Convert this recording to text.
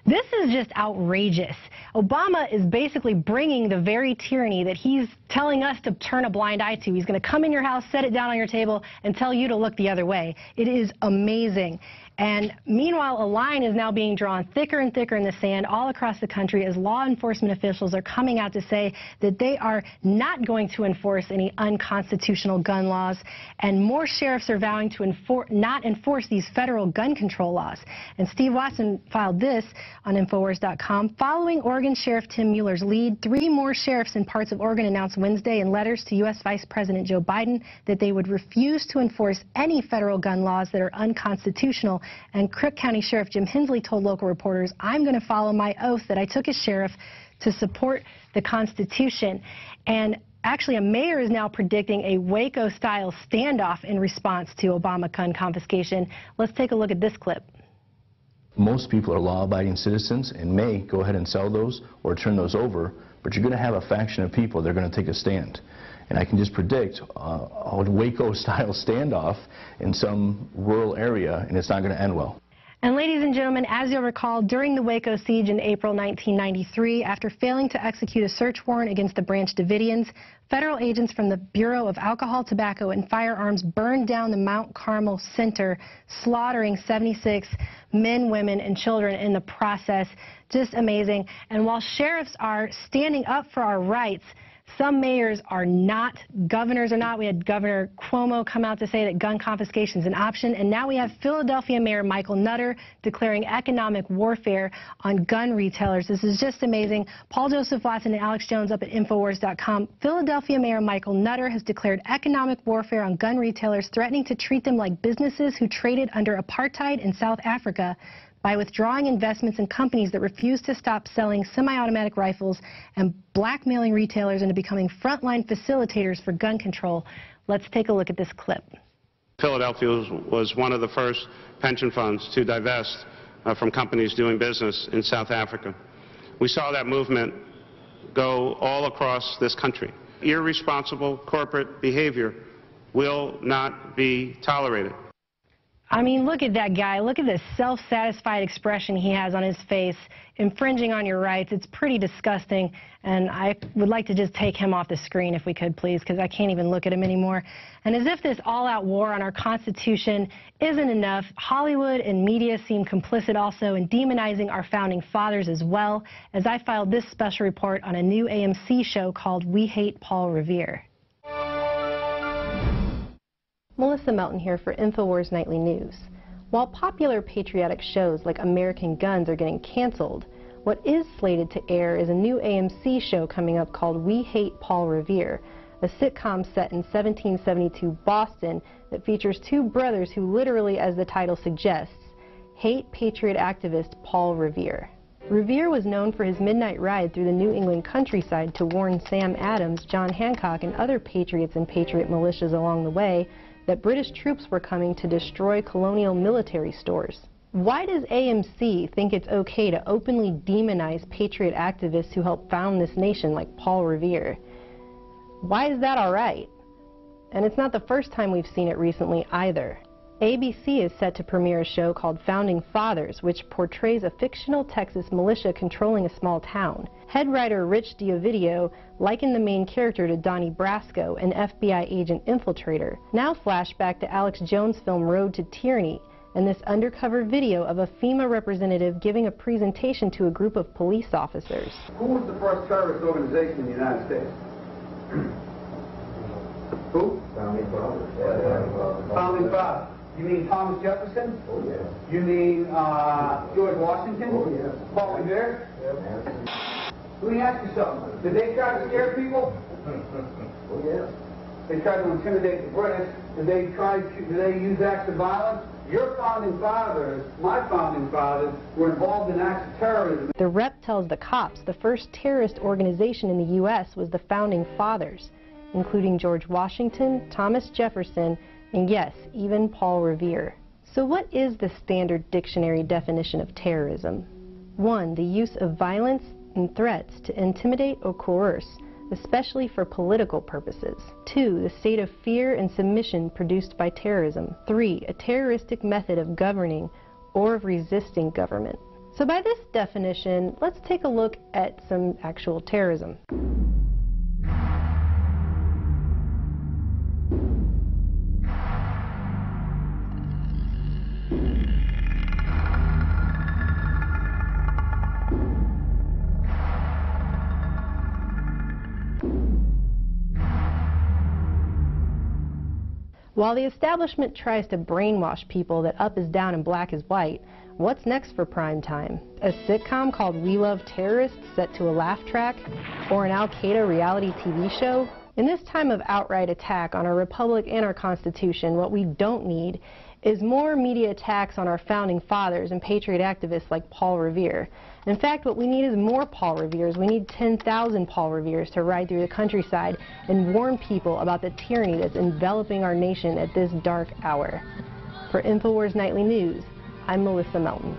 This is just outrageous. Obama is basically bringing the very tyranny that he's telling us to turn a blind eye to. He's going to come in your house, set it down on your table, and tell you to look the other way. It is amazing. And meanwhile, a line is now being drawn thicker and thicker in the sand all across the country as law enforcement officials are coming out to say that they are not going to enforce any unconstitutional gun laws, and more sheriffs are vowing to not enforce these federal gun control laws. And Steve Watson filed this on Infowars.com. Following Oregon Sheriff Tim Mueller's lead, 3 more sheriffs in parts of Oregon announced Wednesday in letters to U.S. Vice President Joe Biden that they would refuse to enforce any federal gun laws that are unconstitutional. And Crook County Sheriff Jim Hensley told local reporters, "I'm going to follow my oath that I took as sheriff to support the Constitution." And actually, a mayor is now predicting a Waco-style standoff in response to Obama gun confiscation. Let's take a look at this clip. Most people are law-abiding citizens and may go ahead and sell those or turn those over, but you're going to have a faction of people that are going to take a stand. And I can just predict a Waco-style standoff in some rural area, and it's not going to end well. And ladies and gentlemen, as you'll recall, during the Waco siege in April 1993, after failing to execute a search warrant against the Branch Davidians, federal agents from the Bureau of Alcohol, Tobacco, and Firearms burned down the Mount Carmel Center, slaughtering 76 men, women, and children in the process. Just amazing. And while sheriffs are standing up for our rights, some mayors are not, governors are not. We had Governor Cuomo come out to say that gun confiscation is an option, and now we have Philadelphia Mayor Michael Nutter declaring economic warfare on gun retailers. This is just amazing. Paul Joseph Watson and Alex Jones up at Infowars.com. Philadelphia Mayor Michael Nutter has declared economic warfare on gun retailers, threatening to treat them like businesses who traded under apartheid in South Africa by withdrawing investments in companies that refuse to stop selling semi-automatic rifles and blackmailing retailers into becoming frontline facilitators for gun control. Let's take a look at this clip. Philadelphia was one of the first pension funds to divest from companies doing business in South Africa. We saw that movement go all across this country. Irresponsible corporate behavior will not be tolerated. I mean, look at that guy. Look at this self-satisfied expression he has on his face, infringing on your rights. It's pretty disgusting, and I would like to just take him off the screen if we could, please, because I can't even look at him anymore. And as if this all-out war on our Constitution isn't enough, Hollywood and media seem complicit also in demonizing our founding fathers as well, as I filed this special report on a new AMC show called We Hate Paul Revere. Melissa Melton here for Infowars Nightly News. While popular patriotic shows like American Guns are getting canceled, what is slated to air is a new AMC show coming up called We Hate Paul Revere, a sitcom set in 1772 Boston that features 2 brothers who literally, as the title suggests, hate patriot activist Paul Revere. Revere was known for his midnight ride through the New England countryside to warn Sam Adams, John Hancock, and other patriots and patriot militias along the way that British troops were coming to destroy colonial military stores. Why does AMC think it's okay to openly demonize patriot activists who helped found this nation like Paul Revere? Why is that all right? And it's not the first time we've seen it recently either. ABC is set to premiere a show called Founding Fathers, which portrays a fictional Texas militia controlling a small town. Head writer Rich Diovidio likened the main character to Donnie Brasco, an FBI agent infiltrator. Now flash back to Alex Jones' film Road to Tyranny, and this undercover video of a FEMA representative giving a presentation to a group of police officers. Who was the first terrorist organization in the United States? Who? Founding Fathers. Founding Fathers. You mean Thomas Jefferson? Oh, yeah. You mean George Washington? Oh, yeah. Paul Revere? Yeah. Let me ask you something. Did they try to scare people? Oh, yeah. They tried to intimidate the British. Did they use acts of violence? Your founding fathers, my founding fathers, were involved in acts of terrorism. The rep tells the cops the first terrorist organization in the U.S. was the Founding Fathers, including George Washington, Thomas Jefferson, and yes, even Paul Revere. So what is the standard dictionary definition of terrorism? 1. The use of violence and threats to intimidate or coerce, especially for political purposes. 2. The state of fear and submission produced by terrorism. 3. A terroristic method of governing or of resisting government. So by this definition, let's take a look at some actual terrorism. While the establishment tries to brainwash people that up is down and black is white, what's next for prime time? A sitcom called We Love Terrorists set to a laugh track? Or an Al-Qaeda reality TV show? In this time of outright attack on our republic and our Constitution, what we don't need is more media attacks on our founding fathers and patriot activists like Paul Revere. In fact, what we need is more Paul Reveres. We need 10,000 Paul Reveres to ride through the countryside and warn people about the tyranny that's enveloping our nation at this dark hour. For InfoWars Nightly News, I'm Melissa Melton.